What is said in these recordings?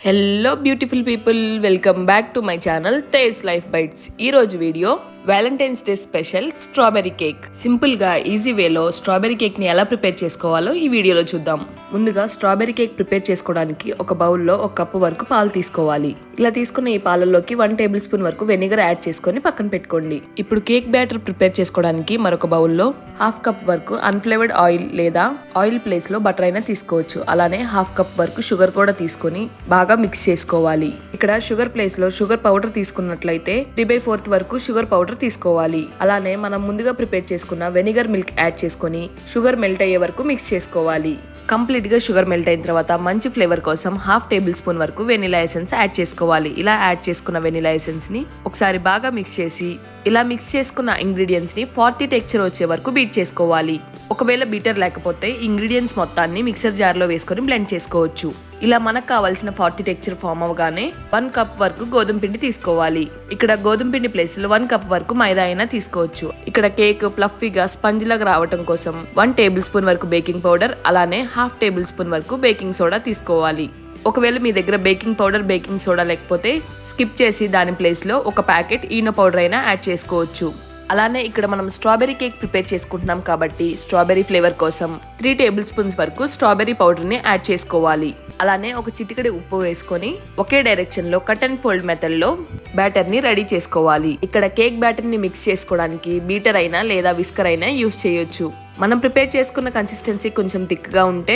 Hello beautiful people, welcome back to my channel Tej life bites. ఈ రోజు video valentines day special strawberry cake. Simple గా easy వేలో strawberry cake ని ఎలా prepare చేసుకోవాలో ఈ వీడియోలో చూద్దాం. ముందుగా స్ట్రాబెర్రీ కేక్ ప్రిపేర్ చేసుకోవడానికి ఒక బౌల్లో 1 కప్పు వరకు పాలు తీసుకోవాలి. ఇలా తీసుకున్న ఈ పాలల్లోకి 1 టేబుల్ స్పూన్ వరకు వెనిగర్ యాడ్ చేసుకొని పక్కన పెట్టుకోండి. ఇప్పుడు కేక్ బ్యాటర్ ప్రిపేర్ చేసుకోవడానికి మరొక బౌల్లో 1/2 కప్ వరకు అన్ఫ్లేవర్డ్ ఆయిల్ లేదా ఆయిల్ ప్లేస్ లో బటర్ అయినా తీసుకోవచ్చు. అలానే 1/2 కప్ వరకు షుగర్ కూడా తీసుకొని బాగా మిక్స్ చేసుకోవాలి. ఇక్కడ షుగర్ ప్లేస్ లో షుగర్ పౌడర్ తీసుకున్నట్లయితే 3/4 వరకు షుగర్ పౌడర్ తీసుకోవాలి. అలానే మనం ముందుగా ప్రిపేర్ చేసుకున్న వెనిగర్ మిల్క్ యాడ్ చేసుకొని షుగర్ మెల్ట్ అయ్యే వరకు మిక్స్ చేసుకోవాలి. కంప్లీట్ గా షుగర్ మెల్ట్ అయిన తర్వాత మంచి ఫ్లేవర్ కోసం 1/2 టేబుల్ స్పూన్ వరకు వెనిలా ఎసెన్స్ యాడ్ చేసుకోవాలి. ఇలా యాడ్ చేసుకున్న వెనిలా ఎసెన్స్ ని ఒకసారి బాగా మిక్స్ చేసి ఇలా మిక్స్ చేసుకున్న ఇంగ్రీడియంట్స్ ని 40 టెక్స్చర్ వచ్చే వరకు బీట్ చేసుకోవాలి. ఒకవేళ బీటర్ లేకపోతే ఇంగ్రీడియంట్స్ మొత్తాన్ని మిక్సర్ జార్ లో వేసుకొని బ్లెండ్ చేసుకోవచ్చు. ఇలా మనకు కావాల్సిన 40 టెక్స్చర్ ఫామ్ అవగానే 1 కప్ వరకు గోధుమ పిండి తీసుకోవాలి. ఇక్కడ గోధుమ పిండి ప్లేస్ లో 1 కప్ వరకు మైదా అయినా తీసుకోవచ్చు. ఇక్కడ కేక్ ఫ్లఫీగా స్పంజ్ లాగా రావడం కోసం 1 టేబుల్ స్పూన్ వరకు బేకింగ్ పౌడర్ అలానే 1/2 టేబుల్ స్పూన్ వరకు బేకింగ్ సోడా తీసుకోవాలి. ఒకవేళ మీ దగ్గర బేకింగ్ పౌడర్ బేకింగ్ సోడా లేకపోతే స్కిప్ చేసి దాని ప్లేస్ లో ఒక ప్యాకెట్ ఈనో పౌడర్ అయినా యాడ్ చేసుకోవచ్చు. అలానే ఇక్కడ మనం స్ట్రాబెర్రీ కేక్ ప్రిపేర్ చేసుకుంటున్నాం కాబట్టి స్ట్రాబెర్రీ ఫ్లేవర్ కోసం 3 టేబుల్ స్పూన్స్ వరకు స్ట్రాబెర్రీ పౌడర్ ని యాడ్ చేసుకోవాలి. అలానే ఒక చిటికెడు ఉప్పు వేసుకొని ఒకే డైరెక్షన్ లో కట్ అండ్ ఫోల్డ్ మెథడ్ లో బ్యాటర్ ని రెడీ చేసుకోవాలి. ఇక్కడ కేక్ బ్యాటర్ ని మిక్స్ చేసుకోవడానికి బీటర్ అయినా లేదా విస్కర్ అయినా యూస్ చేయొచ్చు. మనం ప్రిపేర్ చేసుకున్న కన్సిస్టెన్సీ కొంచెం థిక్ గా ఉంటే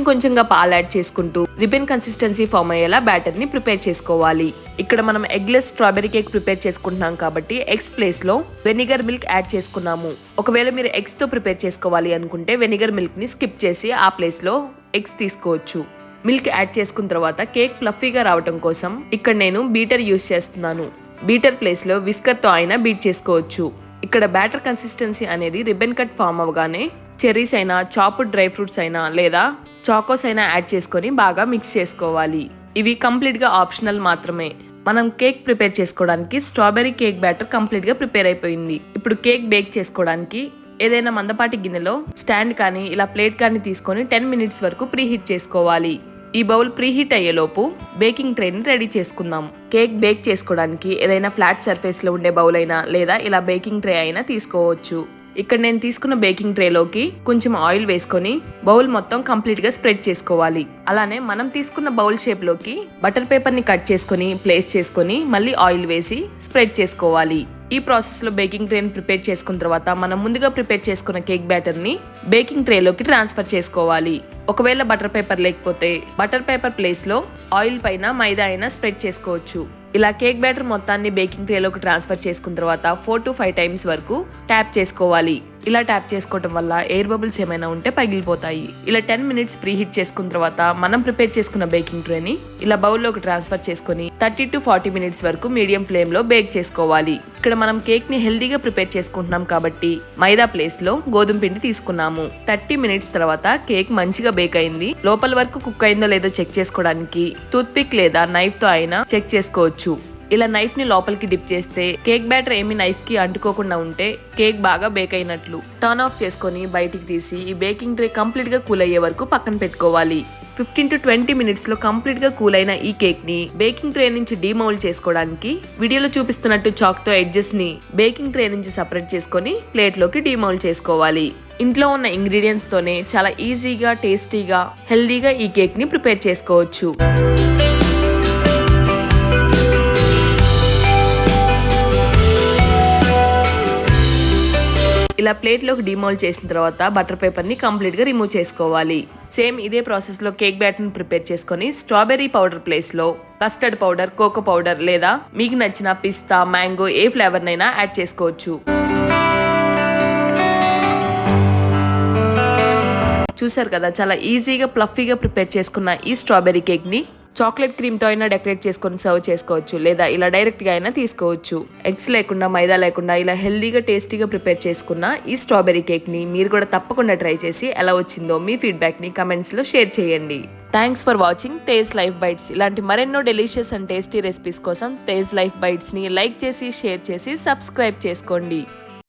కొంచెంగా పాలు యాడ్ చేసుకుంటూ రిబన్ కన్సిస్టెన్సీ ఫామ్ అయ్యేలా బ్యాటర్ ని ప్రిపేర్ చేసుకోవాలి. ఇక్కడ మనం ఎగ్లెస్ స్ట్రాబెర్రీ కేక్ ప్రిపేర్ చేసుకుంటున్నాం కాబట్టి ఎగ్స్ ప్లేస్ లో వెనిగర్ మిల్క్ యాడ్ చేసుకున్నాము. ఒకవేళ మీరు ఎగ్స్ తో ప్రిపేర్ చేసుకోవాలి అనుకుంటే వెనిగర్ మిల్క్ ని స్కిప్ చేసి ఆ ప్లేస్ లో ఎగ్స్ తీసుకోవచ్చు. మిల్క్ యాడ్ చేసుకున్న తర్వాత కేక్ ఫ్లఫీగా రావడం కోసం ఇక్కడ నేను బీటర్ యూస్ చేస్తున్నాను. బీటర్ ప్లేస్ లో విస్కర్ తో అయినా బీట్ చేసుకోవచ్చు. ఇక్కడ బ్యాటర్ కన్సిస్టెన్సీ అనేది రిబన్ కట్ ఫామ్ అవగానే చెర్రీస్ అయినా చాప్డ్ డ్రై ఫ్రూట్స్ అయినా లేదా చాకోస్ అయినా యాడ్ చేసుకొని బాగా మిక్స్ చేసుకోవాలి. ఇవి కంప్లీట్ గా ఆప్షనల్ మాత్రమే. మనం కేక్ ప్రిపేర్ చేసుకోవడానికి స్ట్రాబెర్రీ కేక్ బ్యాటర్ కంప్లీట్ గా ప్రిపేర్ అయిపోయింది. ఇప్పుడు కేక్ బేక్ చేసుకోవడానికి ఏదైనా మందపాటి గిన్నెలో స్టాండ్ కానీ ఇలా ప్లేట్ కానీ తీసుకొని 10 మినిట్స్ వరకు ప్రీ హీట్ చేసుకోవాలి. ఈ బౌల్ ప్రీ హీట్ అయ్యేలోపు బేకింగ్ ట్రే ని రెడీ చేసుకుందాం. కేక్ బేక్ చేసుకోవడానికి ఏదైనా ఫ్లాట్ సర్ఫేస్ లో ఉండే బౌల్ అయినా లేదా ఇలా బేకింగ్ ట్రే అయినా తీసుకోవచ్చు. ఇక్కడ నేను తీసుకున్న బేకింగ్ ట్రేలోకి కొంచెం ఆయిల్ వేసుకొని బౌల్ మొత్తం కంప్లీట్ గా స్ప్రెడ్ చేసుకోవాలి. అలానే మనం తీసుకున్న బౌల్ షేప్ లోకి బటర్ పేపర్ ని కట్ చేసుకొని ప్లేస్ చేసుకొని మళ్ళీ ఆయిల్ వేసి స్ప్రెడ్ చేసుకోవాలి. ఈ ప్రాసెస్ లో బేకింగ్ ట్రే ని ప్రిపేర్ చేసుకున్న తర్వాత మనం ముందుగా ప్రిపేర్ చేసుకున్న కేక్ బ్యాటర్ ని బేకింగ్ ట్రేలోకి ట్రాన్స్ఫర్ చేసుకోవాలి. ఒకవేళ బటర్ పేపర్ లేకపోతే బటర్ పేపర్ ప్లేస్ లో ఆయిల్ పైన మైదా అయినా స్ప్రెడ్ చేసుకోవచ్చు. ఇలా కేక్ బ్యాటర్ మొత్తాన్ని బేకింగ్ ట్రేలోకి ట్రాన్స్ఫర్ చేసుకున్న తర్వాత 4 to 5 టైమ్స్ వరకు ట్యాప్ చేసుకోవాలి. ఇలా ట్యాప్ చేసుకోవడం వల్ల ఎయిర్ బబుల్స్ ఏమైనా ఉంటే పగిలిపోతాయి. ఇలా 10 మినిట్స్ ప్రీ హీట్ చేసుకున్న తర్వాత మనం ప్రిపేర్ చేసుకున్న బేకింగ్ ట్రేని ఇలా బౌల్లోకి ట్రాన్స్ఫర్ చేసుకుని 30 to 40 మినిట్స్ వరకు మీడియం ఫ్లేమ్ లో బేక్ చేసుకోవాలి. ఇక్కడ మనం కేక్ ని హెల్దీగా ప్రిపేర్ చేసుకుంటున్నాం కాబట్టి మైదా ప్లేస్ లో గోధుమ పిండి తీసుకున్నాము. 30 మినిట్స్ తర్వాత కేక్ మంచిగా బేక్ అయింది. లోపల వరకు కుక్ అయిందో లేదో చెక్ చేసుకోవడానికి టూత్ పిక్ లేదా నైఫ్ తో అయినా చెక్ చేసుకోవచ్చు. ఇలా నైఫ్ ని లోపలికి డిప్ చేస్తే కేక్ బ్యాటర్ ఏమి నైఫ్ కి అంటుకోకుండా ఉంటే కేక్ బాగా బేక్ అయినట్లు. టర్న్ ఆఫ్ చేసుకొని బయటికి తీసి ఈ బేకింగ్ ట్రే కంప్లీట్ గా కూల్ అయ్యే వరకు పక్కన పెట్టుకోవాలి. 15 to 20 మినిట్స్ లో కంప్లీట్ గా కూల్ అయిన ఈ కేక్ ని బేకింగ్ ట్రే నుంచి డీమౌల్డ్ చేసుకోవడానికి వీడియోలో చూపిస్తున్నట్టు చాక్ తో ఎడ్జెస్ ని బేకింగ్ ట్రే నుంచి సెపరేట్ చేసుకొని ప్లేట్ లోకి డీమౌల్డ్ చేసుకోవాలి. ఇంట్లో ఉన్న ఇంగ్రీడియంట్స్ తోనే చాలా ఈజీగా టేస్టీగా హెల్దీగా ఈ కేక్ ని ప్రిపేర్ చేసుకోవచ్చు. ఇలా ప్లేట్ లోకి డిమోల్డ్ చేసిన తర్వాత బటర్ పేపర్ ని కంప్లీట్ గా రిమూవ్ చేసుకోవాలి. సేమ్ ఇదే ప్రాసెస్ లో కేక్ బ్యాటర్ ని ప్రిపేర్ చేసుకొని స్ట్రాబెర్రీ పౌడర్ ప్లేస్ లో కస్టర్డ్ పౌడర్ కోకో పౌడర్ లేదా మీకు నచ్చిన పిస్తా మ్యాంగో ఏ ఫ్లేవర్ నైనా యాడ్ చేసుకోవచ్చు. చూసారు కదా, చాలా ఈజీగా ఫ్లఫీగా ప్రిపేర్ చేసుకున్న ఈ స్ట్రాబెర్రీ కేక్ ని చాక్లెట్ క్రీమ్ తో అయినా డెకరేట్ చేసుకొని సర్వ్ చేసుకోవచ్చు లేదా ఇలా డైరెక్ట్ గా అయినా తీసుకోవచ్చు. ఎగ్స్ లేకుండా మైదా లేకుండా ఇలా హెల్దీగా టేస్టీగా ప్రిపేర్ చేసుకున్న ఈ స్ట్రాబెర్రీ కేక్ ని మీరు కూడా తప్పకుండా ట్రై చేసి ఎలా వచ్చిందో మీ ఫీడ్బ్యాక్ ని కమెంట్స్ లో షేర్ చేయండి. Thanks for watching Tej life bites. ఇలాంటి మరెన్నో డెలిషియస్ అండ్ టేస్టీ రెసిపీస్ కోసం తేజ్ లైఫ్ బైట్స్ ని లైక్ చేసి షేర్ చేసి సబ్స్క్రైబ్ చేసుకోండి.